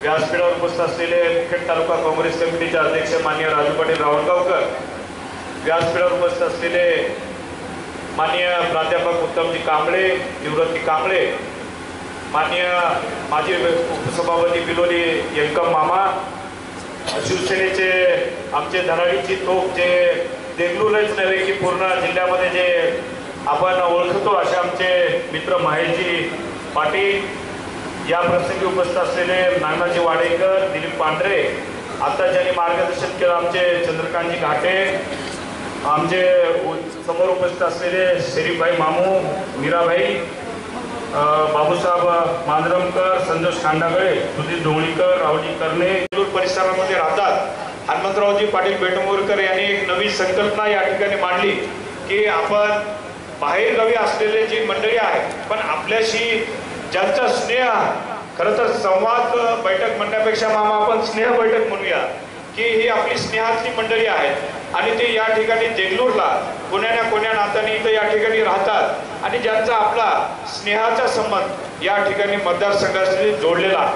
व्यासपीठावर उपस्थित असलेले मुखेड तालुका काँग्रेस कमिटीचे अध्यक्ष माननीय राजू पाटील रावणगावकर, व्यासपीठावर उपस्थित असलेले माननीय प्राध्यापक उत्तमजी कांबळे, निवृत्ती कांबळे, माननीय माजी उपसभापती बिलोली यंकम मामा, शिवसेनेचे आमचे धनाडीची तोफ जे देगलूरच नव्हे की पूर्ण जिल्ह्यामध्ये जे आपण ओळखतो असे आमचे मित्र महेशजी पाटील, या प्रसंगी उपस्थित असलेले नानाजी वाडेकर, दिलीप पांढरे, आता ज्यांनी मार्गदर्शन केलं आमचे चंद्रकांतजी घाटे, आमचे समोर उपस्थित असलेले शरीफभाई मामू, मीराबाई, बाबूसाहेब मांजरमकर, संतोष खांडागळे, सुधीर ढोळीकर, रावजी करणे परिसरामध्ये राहतात। हनुमंतरावजी पाटील बेटमोरकर यांनी एक नवी संकल्पना या ठिकाणी मांडली की आपण बाहेरगावी असलेले जी मंडळी आहेत पण आपल्याशी ज्यांचा स्नेह, खरं तर संवाद बैठक म्हणण्यापेक्षा मामा आपण स्नेह बैठक म्हणूया की ही आपली स्नेहातली मंडळी आहेत आणि ते या ठिकाणी देगलूरला कोण्या ना कोण्या नात्याने इथं या ठिकाणी राहतात आणि ज्यांचा आपला स्नेहाचा संबंध या ठिकाणी मतदारसंघाशी जोडलेला।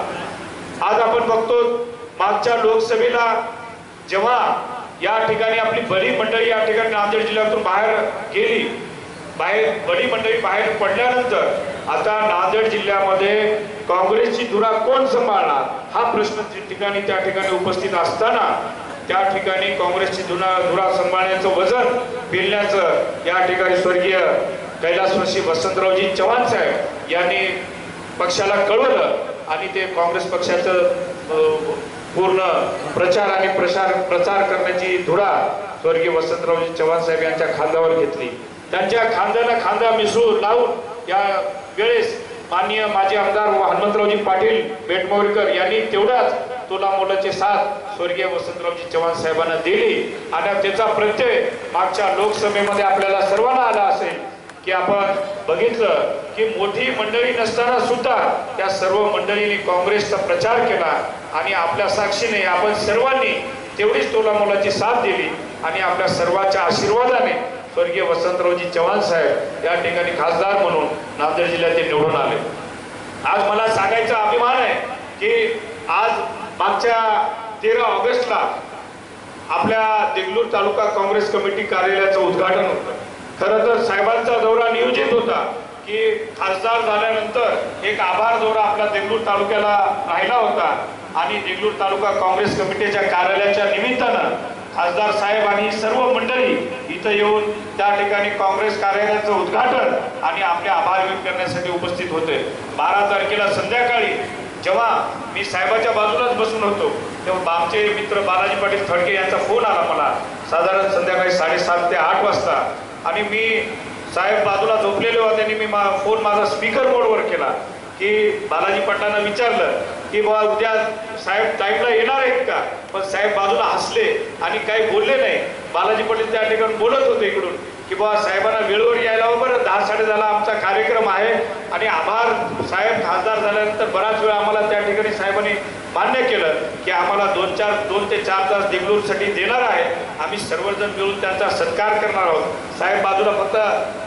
आज आपण बघतो मागच्या लोकसभेला जेव्हा या ठिकाणी आपली बडी मंडळी या ठिकाणी नांदेड जिल्ह्यातून बाहेर गेली, बडी मंडळी बाहेर पडल्यानंतर आता नांदेड जिल्ह्यामध्ये काँग्रेसची धुरा कोण सांभाळणार हा प्रश्न ठिकाणी त्या ठिकाणी उपस्थित असताना त्या ठिकाणी काँग्रेसची धुरा सांभाळण्याचं वजन पेलण्याचं या ठिकाणी स्वर्गीय कैलासवासी वसंतरावजी चव्हाण साहेब यांनी पक्षाला कळवलं आणि ते काँग्रेस पक्षाचं पूर्ण प्रचार आणि प्रचार करण्याची धुरा स्वर्गीय वसंतरावजी चव्हाण साहेब यांच्या खांद्यावर घेतली। त्यांच्या खांद्याला खांदा मिसळून लावून या वेळेस माननीय माजी आमदार हनुमंतरावजी पाटील बेटमोरकर यांनी तेवढाच तोलामोलाची साथ स्वर्गीय वसंतरावजी चव्हाण साहेबांना दिली आणि त्याचा प्रत्यय मागच्या लोकसभेमध्ये आपल्याला सर्वांना आला असेल की आपण बघितलं की मोठी मंडळी नसताना सुद्धा त्या सर्व मंडळींनी काँग्रेसचा प्रचार केला आणि आपल्या साक्षीने आपण सर्वांनी तेवढीच तोलामोलाची साथ दिली आणि आपल्या सर्वांच्या आशीर्वादाने स्वर्गीय वसंतरावजी चव्हाण साहेब या ठिकाणी खासदार म्हणून नांदेड जिल्ह्यात निवडून आले। आज मला सांगायचा अभिमान आहे की आज मागच्या 13 ऑगस्टला आपल्या देगलूर तालुका काँग्रेस कमिटी कार्यालयाचं उद्घाटन होतं। खरं तर साहेबांचा दौरा नियोजित होता की खासदार झाल्यानंतर एक आभार दौरा आपल्या देगलूर तालुक्याला राहिला होता आणि देगलूर तालुका काँग्रेस कमिटीच्या कार्यालयाच्या निमित्तानं खासदार साहेब आणि सर्व मंडळी इथं येऊन त्या ठिकाणी काँग्रेस कार्यालयाचं उद्घाटन आणि आपले आभार व्यक्त करण्यासाठी उपस्थित होते। 12 तारखेला संध्याकाळी जेव्हा मी साहेबाच्या बाजूलाच बसून होतो तेव्हा आमचे मित्र बालाजी पाटील थडके यांचा फोन आला मला साधारण संध्याकाळी 7:30 ते 8 वाजता आणि मी साहेब बाजूला झोपलेले होते आणि मी फोन माझा स्पीकर मोडवर केला की बालाजी पाटलांना विचारलं की बाबा उद्या साहेब टाईमला येणार आहेत का, पण साहेब बाजूला हसले आणि काही बोलले नाही। बालाजी पाटील त्या ठिकाणी बोलत होते इकडून की बाबा साहेबांना वेळेवर यायला बरं 10-10:30 आमचा कार्यक्रम आहे आणि आभार साहेब खासदार झाल्यानंतर बराच वेळ आम्हाला त्या ठिकाणी साहेबांनी मान्य केलं की आम्हाला 2 ते 4 तास देगलूरसाठी देणार आहे, आम्ही सर्वजण मिळून त्यांचा सत्कार करणार आहोत। साहेब बाजूला फक्त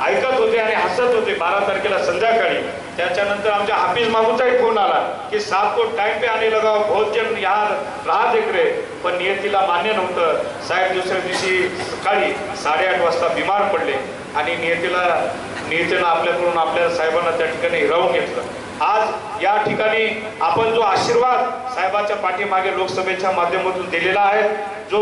ऐकत होते आणि हसत होते। 12 तारखेला संध्याकाळी त्याच्यानंतर आमच्या हाफिज मामूचाही फोन आला की 7 को टाइम पे आने लगा, बहुत जन यहाँ राह देख रहे, पण नियतीला मान्य नव्हतं। साहेब दुसऱ्या दिवशी सकाळी 8:30 वाजता बिमार पडले आणि नियतीनं आपल्याकडून आपल्या साहेबांना त्या ठिकाणी हिरावून घेतलं। आज या ठिकाणी आपण जो आशीर्वाद साहेबाच्या पाठीमागे लोकसभेच्या माध्यमातून दिलेला आहे, जो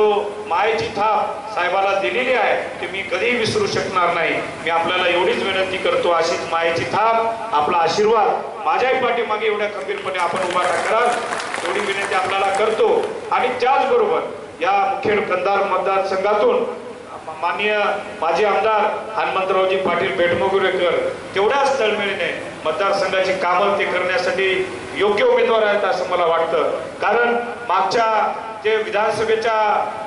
मायेची थाप साहेबाला दिलेली आहे ती मी कधीही विसरू शकणार नाही। मी आपल्याला एवढीच विनंती करतो, अशीच मायेची थाप आपला आशीर्वाद माझ्याही पाठीमागे एवढ्या खंबीरपणे आपण उभा कराल एवढी विनंती आपल्याला करतो। आणि त्याचबरोबर या मुखेड कंधार मतदारसंघातून माननीय माजी आमदार हनुमंतरावजी पाटील बेटमोगरेकर तेवढ्याच तळमळीने मतदारसंघाची कामं ते करण्यासाठी योग्य उमेदवार आहेत असं मला वाटतं। कारण मागच्या जे विधानसभेच्या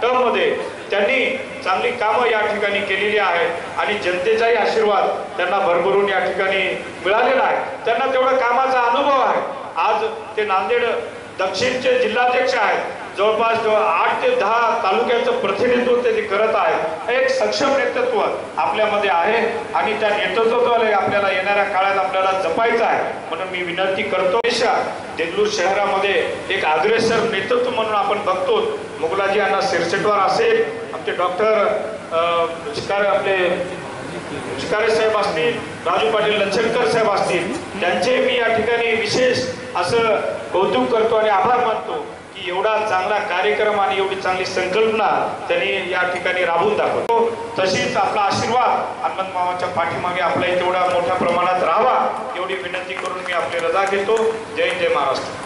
टर्ममध्ये त्यांनी चांगली कामं या ठिकाणी केलेली आहेत आणि जनतेचाही आशीर्वाद त्यांना भरभरून या ठिकाणी मिळालेला आहे। त्यांना तेवढा कामाचा अनुभव आहे। आज ते नांदेड दक्षिणचे जिल्हाध्यक्ष आहेत, जवळपास 8 ते 10 तालुक्यांचं प्रतिनिधित्व ते करत आहेत. एक सक्षम नेतृत्व आपल्यामध्ये आहे आणि त्या नेतृत्वाला आपल्याला येणाऱ्या काळात आपल्याला जपायचं आहे. म्हणून मी विनंती करतो, देगलूर शहरामध्ये एक अग्रेसर नेतृत्व म्हणून आपण बघतो. मुगलाजी अण्णा सिरसेटवार असेल, आमचे डॉक्टर शिकारे साहेब असतील, राजू पाटील लंचनकर साहेब असतील, त्यांचे मी या ठिकाणी विशेष असं कौतुक करतो आणि आभार मानतो की एवढा चांगला कार्यक्रम आणि एवढी चांगली संकल्पना त्यांनी या ठिकाणी राबवून दाखवतो. तशीच आपला आशीर्वाद हनुमंत मामाच्या पाठीमागे आपल्या तेवढ्या मोठ्या प्रमाणात राहावा एवढी विनंती करून मी आपली रजा घेतो. जय जय महाराष्ट्र.